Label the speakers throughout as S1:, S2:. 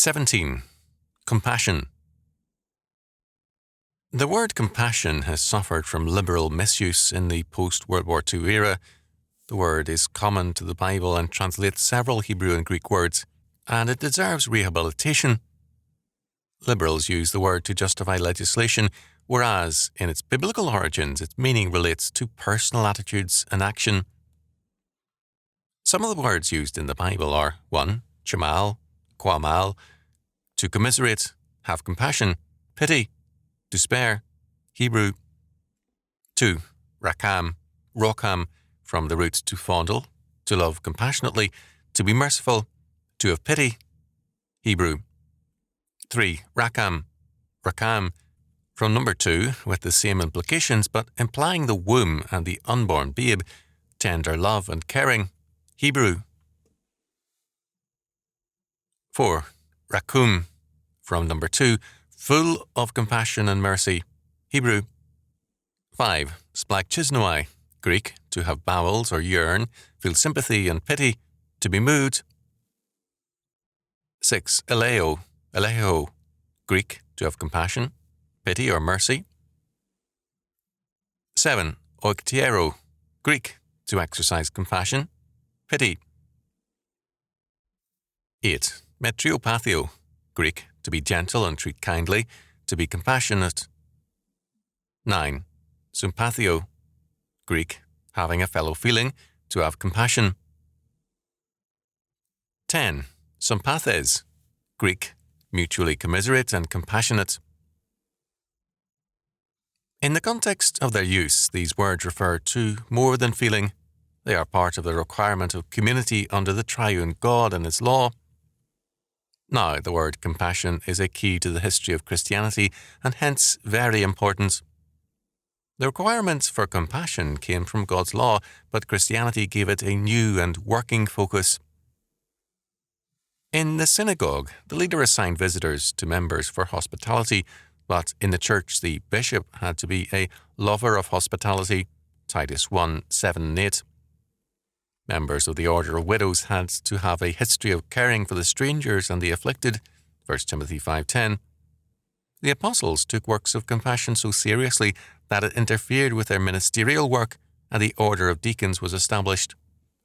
S1: 17. Compassion. The word compassion has suffered from liberal misuse in the post-World War II era. The word is common to the Bible and translates several Hebrew and Greek words, and it deserves rehabilitation. Liberals use the word to justify legislation, whereas in its biblical origins its meaning relates to personal attitudes and action. Some of the words used in the Bible are 1. Chamal, Quamal, to commiserate, have compassion, pity, to spare, Hebrew. 2. Rakam, Rokam, from the roots to fondle, to love compassionately, to be merciful, to have pity, Hebrew. 3. Rakam, from number 2, with the same implications but implying the womb and the unborn babe, tender love and caring, Hebrew. 4. Rakum, from number 2, full of compassion and mercy, Hebrew. 5. Splagchisnoi, Greek, to have bowels or yearn, feel sympathy and pity, to be moved. 6. Eleho, Greek, to have compassion, pity or mercy. 7. Oiktiero, Greek, to exercise compassion, pity. 8. Metriopathio, Greek, to be gentle and treat kindly, to be compassionate. 9. Sympathio, Greek, having a fellow feeling, to have compassion. 10. Sympathes, Greek, mutually commiserate and compassionate. In the context of their use, these words refer to more than feeling. They are part of the requirement of community under the triune God and His law. Now, the word compassion is a key to the history of Christianity and hence very important. The requirements for compassion came from God's law, but Christianity gave it a new and working focus. In the synagogue, the leader assigned visitors to members for hospitality, but in the church the bishop had to be a lover of hospitality, Titus 1, 7 and 8. Members of the order of widows had to have a history of caring for the strangers and the afflicted, 1 Timothy 5:10. The apostles took works of compassion so seriously that it interfered with their ministerial work, and the order of deacons was established,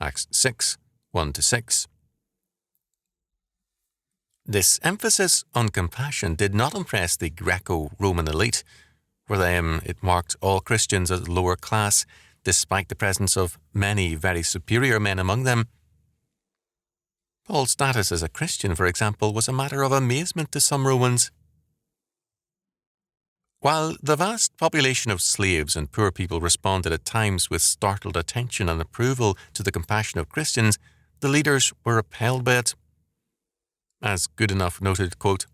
S1: Acts 6, 1-6. This emphasis on compassion did not impress the Greco-Roman elite. For them, it marked all Christians as lower class, despite the presence of many very superior men among them. Paul's status as a Christian, for example, was a matter of amazement to some Romans. While the vast population of slaves and poor people responded at times with startled attention and approval to the compassion of Christians, the leaders were repelled by it. As Goodenough noted, quote,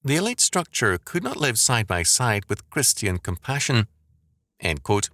S1: "The elite structure could not live side by side with Christian compassion." End quote.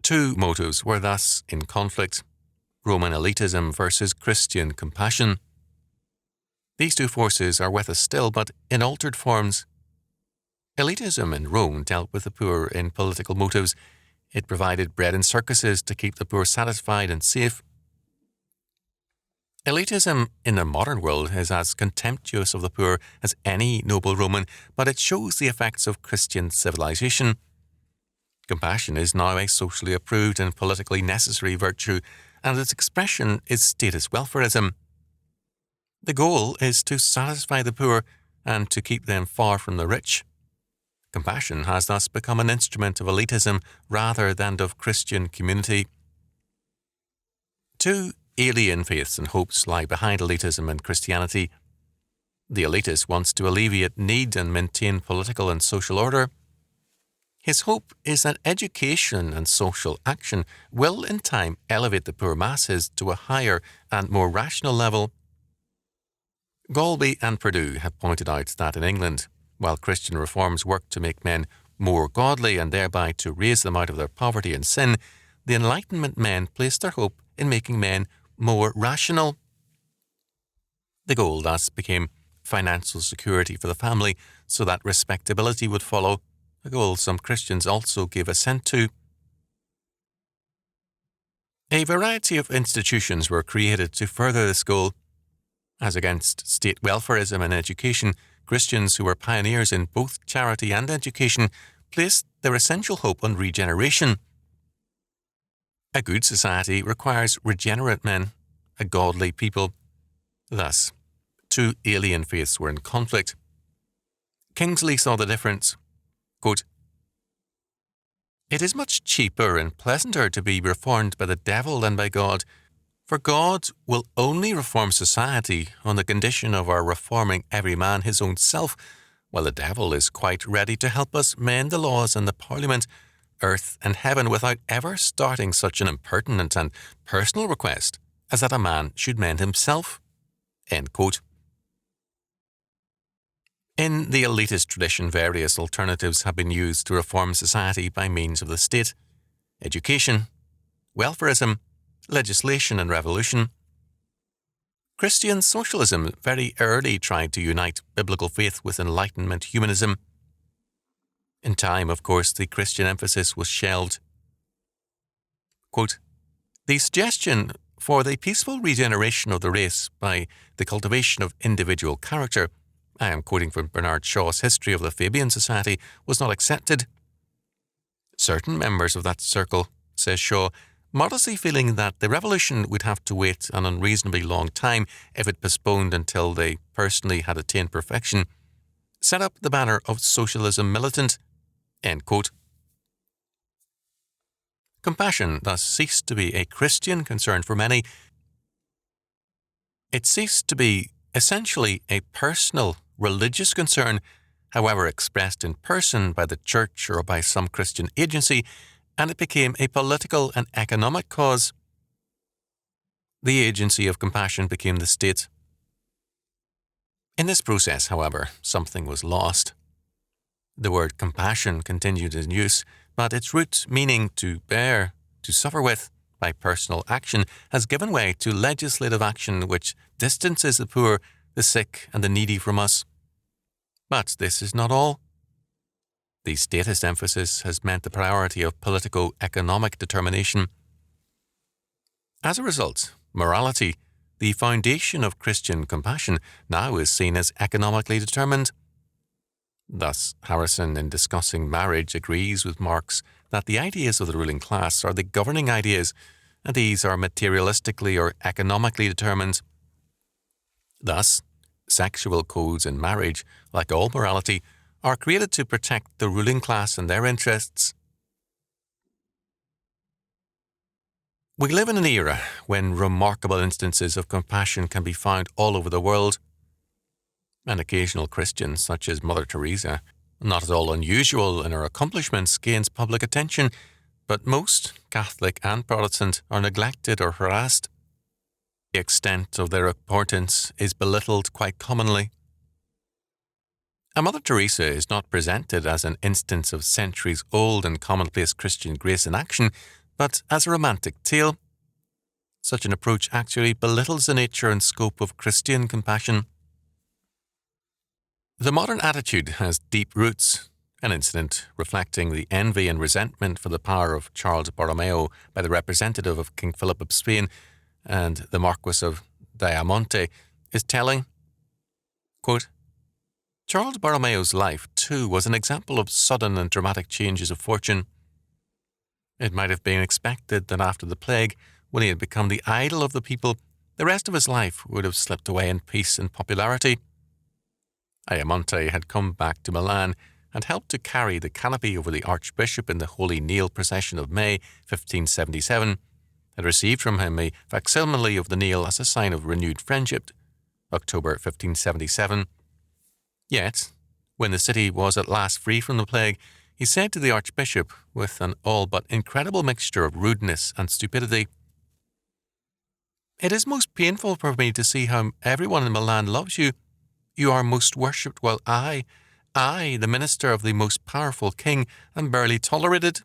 S1: Two motives were thus in conflict: Roman elitism versus Christian compassion. These two forces are with us still, but in altered forms. Elitism in Rome dealt with the poor in political motives. It provided bread and circuses to keep the poor satisfied and safe. Elitism in the modern world is as contemptuous of the poor as any noble Roman, but it shows the effects of Christian civilization. Compassion is now a socially approved and politically necessary virtue, and its expression is status welfarism. The goal is to satisfy the poor and to keep them far from the rich. Compassion has thus become an instrument of elitism rather than of Christian community. Two alien faiths and hopes lie behind elitism and Christianity. The elitist wants to alleviate need and maintain political and social order. His hope is that education and social action will in time elevate the poor masses to a higher and more rational level. Golby and Perdue have pointed out that in England, while Christian reforms work to make men more godly and thereby to raise them out of their poverty and sin, the Enlightenment men placed their hope in making men more rational. The goal thus became financial security for the family so that respectability would follow, a goal some Christians also gave assent to. A variety of institutions were created to further this goal. As against state welfarism in education, Christians who were pioneers in both charity and education placed their essential hope on regeneration. A good society requires regenerate men, a godly people. Thus, two alien faiths were in conflict. Kingsley saw the difference. Quote, "It is much cheaper and pleasanter to be reformed by the devil than by God, for God will only reform society on the condition of our reforming every man his own self, while the devil is quite ready to help us mend the laws and the Parliament, earth and heaven, without ever starting such an impertinent and personal request as that a man should mend himself." End quote. In the elitist tradition, various alternatives have been used to reform society by means of the state: education, welfarism, legislation and revolution. Christian socialism very early tried to unite biblical faith with Enlightenment humanism. In time, of course, the Christian emphasis was shelved. Quote, "The suggestion for the peaceful regeneration of the race by the cultivation of individual character," I am quoting from Bernard Shaw's History of the Fabian Society, "was not accepted. Certain members of that circle," says Shaw, "modestly feeling that the revolution would have to wait an unreasonably long time if it postponed until they personally had attained perfection, set up the banner of socialism militant." End quote. Compassion thus ceased to be a Christian concern for many. It ceased to be essentially a personal, religious concern, however expressed in person by the church or by some Christian agency, and it became a political and economic cause. The agency of compassion became the state. In this process, however, something was lost. The word compassion continued in use, but its root meaning to bear, to suffer with, by personal action, has given way to legislative action which distances the poor, the sick, and the needy from us. But this is not all. The statist emphasis has meant the priority of politico-economic determination. As a result, morality, the foundation of Christian compassion, now is seen as economically determined. Thus, Harrison, in discussing marriage, agrees with Marx that the ideas of the ruling class are the governing ideas, and these are materialistically or economically determined. Thus, sexual codes in marriage, like all morality, are created to protect the ruling class and their interests. We live in an era when remarkable instances of compassion can be found all over the world. An occasional Christian, such as Mother Teresa, not at all unusual in her accomplishments, gains public attention, but most, Catholic and Protestant, are neglected or harassed. The extent of their importance is belittled quite commonly. A Mother Teresa is not presented as an instance of centuries-old and commonplace Christian grace in action, but as a romantic tale. Such an approach actually belittles the nature and scope of Christian compassion. The modern attitude has deep roots. An incident reflecting the envy and resentment for the power of Charles Borromeo by the representative of King Philip of Spain and the Marquis of Diamonte is telling. Quote, "Charles Borromeo's life, too, was an example of sudden and dramatic changes of fortune. It might have been expected that after the plague, when he had become the idol of the people, the rest of his life would have slipped away in peace and popularity. Ayamonte had come back to Milan and helped to carry the canopy over the Archbishop in the Holy Nail procession of May 1577, had received from him a facsimile of the nail as a sign of renewed friendship, October 1577. Yet, when the city was at last free from the plague, he said to the Archbishop, with an all but incredible mixture of rudeness and stupidity, 'It is most painful for me to see how everyone in Milan loves you. You are most worshipped, while I, the minister of the most powerful king, am barely tolerated.'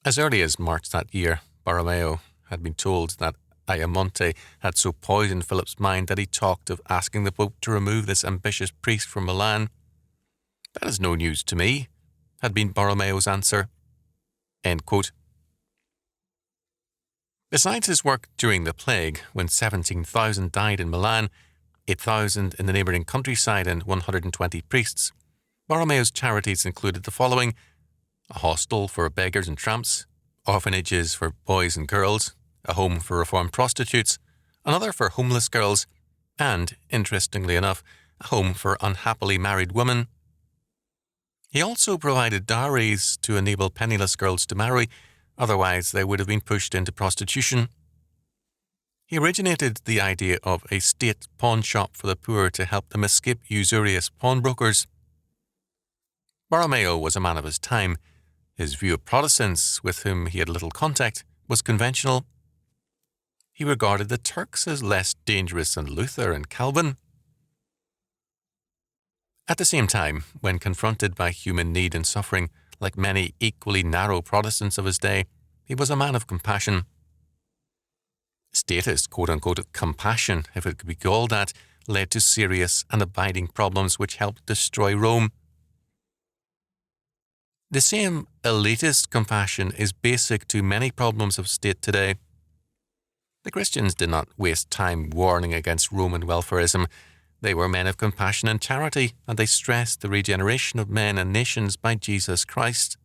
S1: As early as March that year, Borromeo had been told that Ayamonte had so poisoned Philip's mind that he talked of asking the Pope to remove this ambitious priest from Milan. 'That is no news to me,' had been Borromeo's answer." End quote. Besides his work during the plague, when 17,000 died in Milan, 8,000 in the neighbouring countryside, and 120 priests, Borromeo's charities included the following: a hostel for beggars and tramps, orphanages for boys and girls, a home for reformed prostitutes, another for homeless girls, and, interestingly enough, a home for unhappily married women. He also provided dowries to enable penniless girls to marry, otherwise they would have been pushed into prostitution. He originated the idea of a state pawn shop for the poor to help them escape usurious pawnbrokers. Borromeo was a man of his time. His view of Protestants, with whom he had little contact, was conventional. He regarded the Turks as less dangerous than Luther and Calvin. At the same time, when confronted by human need and suffering, like many equally narrow Protestants of his day, he was a man of compassion. Statist, quote-unquote, compassion, if it could be called that, led to serious and abiding problems which helped destroy Rome. The same elitist compassion is basic to many problems of state today. The Christians did not waste time warning against Roman welfarism. They were men of compassion and charity, and they stressed the regeneration of men and nations by Jesus Christ.